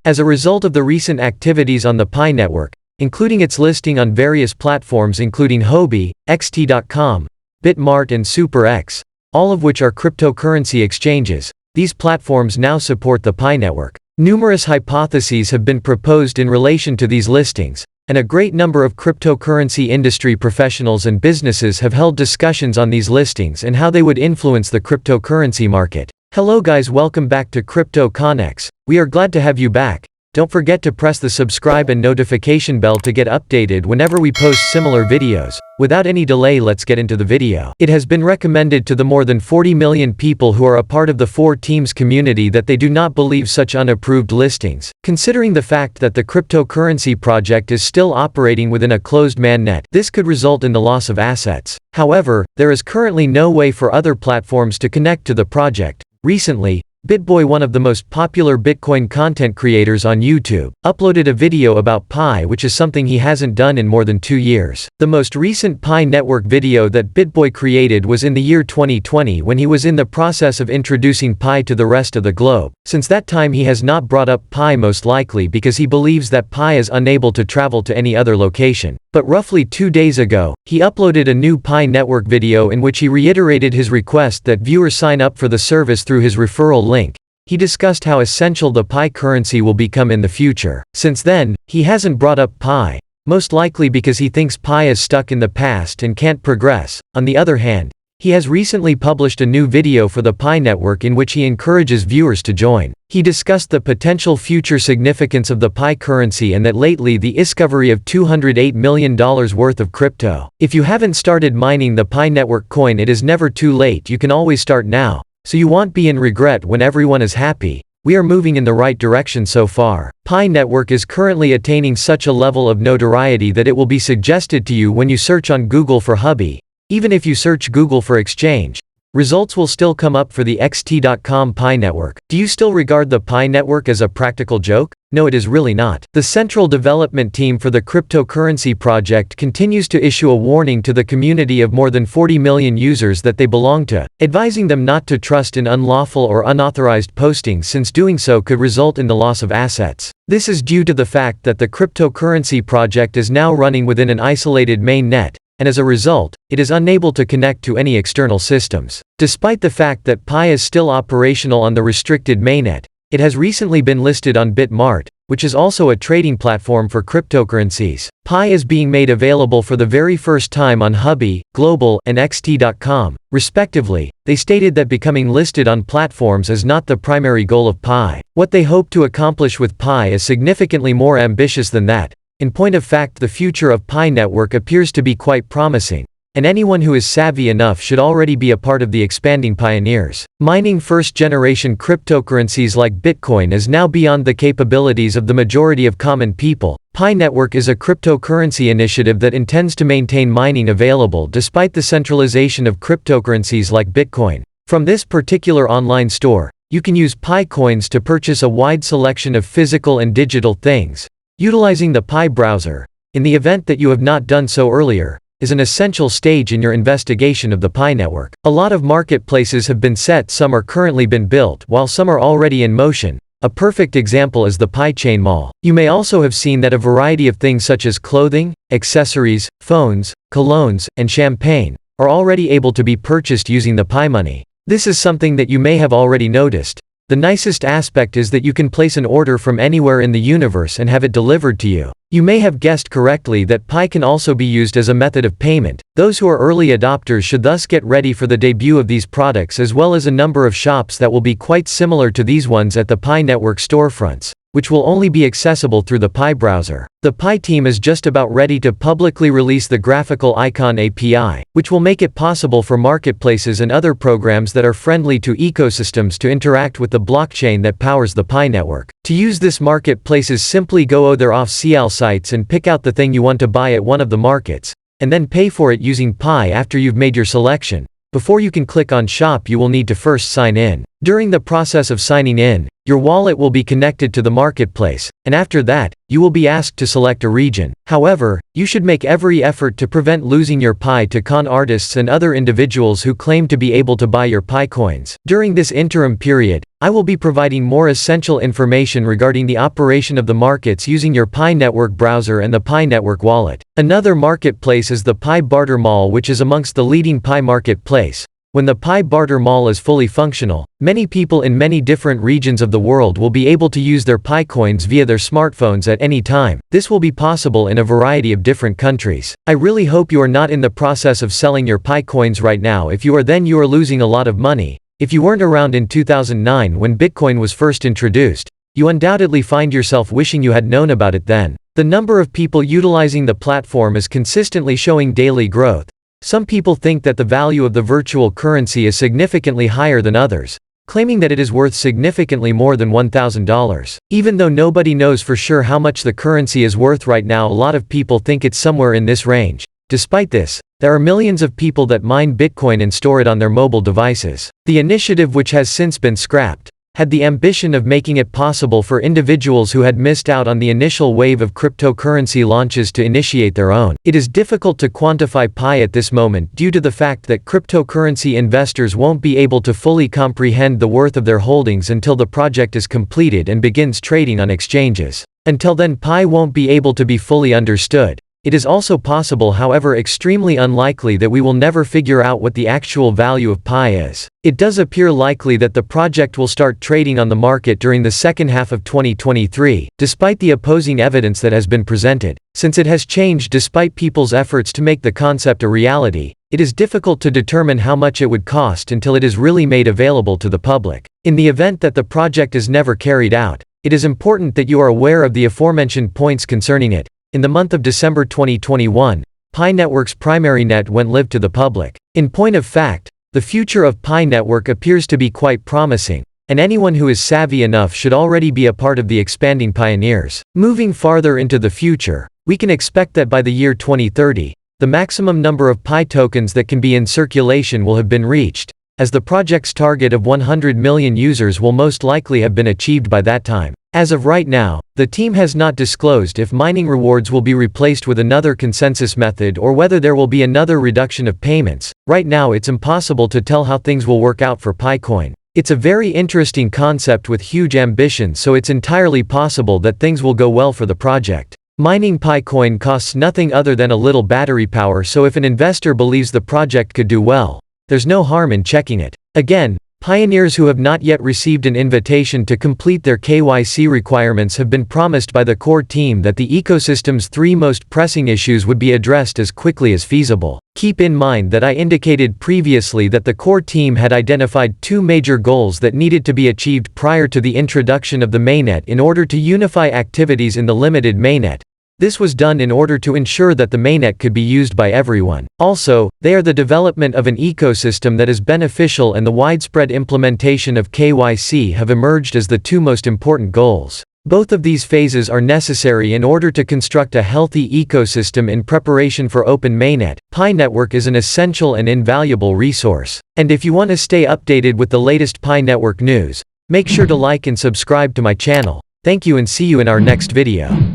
As a result of the recent activities on the Pi network, including its listing on various platforms including Huobi, xt.com, Bitmart and SuperX, all of which are cryptocurrency exchanges, these platforms now support the Pi network. Numerous hypotheses have been proposed in relation to these listings, and a great number of cryptocurrency industry professionals and businesses have held discussions on these listings and how they would influence the cryptocurrency market. Hello guys, welcome back to Crypto Connex. We are glad to have you back. Don't forget to press the subscribe and notification bell to get updated whenever we post similar videos. Without any delay, let's get into the video. It has been recommended to the more than 40 million people who are a part of the 4 Teams community that they do not believe such unapproved listings. Considering the fact that the cryptocurrency project is still operating within a closed mainnet, this could result in the loss of assets. However, there is currently no way for other platforms to connect to the project. Recently, Bitboy, one of the most popular Bitcoin content creators on YouTube, uploaded a video about Pi, which is something he hasn't done in more than 2 years. The most recent Pi network video that Bitboy created was in the year 2020 when he was in the process of introducing Pi to the rest of the globe. Since that time he has not brought up Pi, most likely because he believes that Pi is unable to travel to any other location. But roughly 2 days ago, he uploaded a new Pi network video in which he reiterated his request that viewers sign up for the service through his referral link. He discussed how essential the Pi currency will become in the future. Since then, he hasn't brought up Pi, most likely because he thinks Pi is stuck in the past and can't progress. On the other hand, he has recently published a new video for the Pi network in which he encourages viewers to join. He discussed the potential future significance of the Pi currency and that lately the discovery of $208 million worth of crypto. If you haven't started mining the Pi network coin, it is never too late. You can always start now, so you won't be in regret when everyone is happy. We are moving in the right direction so far. Pi network is currently attaining such a level of notoriety that it will be suggested to you when you search on Google for huobi. Even if you search Google for exchange, results will still come up for the xt.com Pi network. Do you still regard the Pi network as a practical joke? No, it is really not. The central development team for the cryptocurrency project continues to issue a warning to the community of more than 40 million users that they belong to, advising them not to trust in unlawful or unauthorized postings, since doing so could result in the loss of assets. This is due to the fact that the cryptocurrency project is now running within an isolated mainnet, and as a result, it is unable to connect to any external systems. Despite the fact that Pi is still operational on the restricted mainnet, it has recently been listed on Bitmart, which is also a trading platform for cryptocurrencies. Pi is being made available for the very first time on Huobi, Global, and xt.com, respectively. They stated that becoming listed on platforms is not the primary goal of Pi. What they hope to accomplish with Pi is significantly more ambitious than that. In point of fact, the future of Pi network appears to be quite promising, and anyone who is savvy enough should already be a part of the expanding pioneers. Mining first-generation cryptocurrencies like Bitcoin is now beyond the capabilities of the majority of common people. Pi network is a cryptocurrency initiative that intends to maintain mining available despite the centralization of cryptocurrencies like Bitcoin. From this particular online store, you can use Pi coins to purchase a wide selection of physical and digital things. Utilizing the Pi browser, in the event that you have not done so earlier, is an essential stage in your investigation of the Pi network. A lot of marketplaces have been set, some are currently been built, while some are already in motion. A perfect example is the Pi Chain Mall. You may also have seen that a variety of things such as clothing, accessories, phones, colognes, and champagne are already able to be purchased using the Pi money. This is something that you may have already noticed. The nicest aspect is that you can place an order from anywhere in the universe and have it delivered to you. You may have guessed correctly that Pi can also be used as a method of payment. Those who are early adopters should thus get ready for the debut of these products, as well as a number of shops that will be quite similar to these ones at the Pi network storefronts, which will only be accessible through the Pi browser. The Pi team is just about ready to publicly release the graphical icon API, which will make it possible for marketplaces and other programs that are friendly to ecosystems to interact with the blockchain that powers the Pi network. To use this, marketplaces simply go to their off-CL sites and pick out the thing you want to buy at one of the markets, and then pay for it using Pi after you've made your selection. Before you can click on shop, you will need to first sign in. During the process of signing in, Your wallet will be connected to the marketplace, and after that, you will be asked to select a region. However, you should make every effort to prevent losing your Pi to con artists and other individuals who claim to be able to buy your Pi coins. During this interim period, I will be providing more essential information regarding the operation of the markets using your Pi Network browser and the Pi Network wallet. Another marketplace is the Pi Barter Mall, which is amongst the leading Pi marketplace. When the Pi Barter Mall is fully functional, many people in many different regions of the world will be able to use their Pi coins via their smartphones at any time. This will be possible in a variety of different countries. I really hope you are not in the process of selling your Pi coins right now. If you are, then you are losing a lot of money. If you weren't around in 2009 when Bitcoin was first introduced, you undoubtedly find yourself wishing you had known about it then. The number of people utilizing the platform is consistently showing daily growth. Some people think that the value of the virtual currency is significantly higher than others, claiming that it is worth significantly more than $1,000. Even though nobody knows for sure how much the currency is worth right now, a lot of people think it's somewhere in this range. Despite this, there are millions of people that mine Bitcoin and store it on their mobile devices. The initiative, which has since been scrapped, had the ambition of making it possible for individuals who had missed out on the initial wave of cryptocurrency launches to initiate their own. It is difficult to quantify Pi at this moment due to the fact that cryptocurrency investors won't be able to fully comprehend the worth of their holdings until the project is completed and begins trading on exchanges. Until then, Pi won't be able to be fully understood. It is also possible, however extremely unlikely, that we will never figure out what the actual value of Pi is. It does appear likely that the project will start trading on the market during the second half of 2023, despite the opposing evidence that has been presented. Since it has changed despite people's efforts to make the concept a reality, it is difficult to determine how much it would cost until it is really made available to the public. In the event that the project is never carried out, it is important that you are aware of the aforementioned points concerning it. In the month of December 2021, Pi Network's primary net went live to the public. In point of fact, the future of Pi Network appears to be quite promising, and anyone who is savvy enough should already be a part of the expanding pioneers. Moving farther into the future, we can expect that by the year 2030, the maximum number of Pi tokens that can be in circulation will have been reached, as the project's target of 100 million users will most likely have been achieved by that time. As of right now, the team has not disclosed if mining rewards will be replaced with another consensus method or whether there will be another reduction of payments. Right now it's impossible to tell how things will work out for Picoin. It's a very interesting concept with huge ambition, so it's entirely possible that things will go well for the project. Mining Picoin costs nothing other than a little battery power, so if an investor believes the project could do well, there's no harm in checking it. Again, pioneers who have not yet received an invitation to complete their KYC requirements have been promised by the core team that the ecosystem's 3 most pressing issues would be addressed as quickly as feasible. Keep in mind that I indicated previously that the core team had identified 2 major goals that needed to be achieved prior to the introduction of the mainnet in order to unify activities in the limited mainnet. This was done in order to ensure that the mainnet could be used by everyone. Also, they are the development of an ecosystem that is beneficial, and the widespread implementation of KYC have emerged as the 2 most important goals. Both of these phases are necessary in order to construct a healthy ecosystem in preparation for open mainnet. Pi Network is an essential and invaluable resource. And if you want to stay updated with the latest Pi Network news, make sure to like and subscribe to my channel. Thank you and see you in our next video.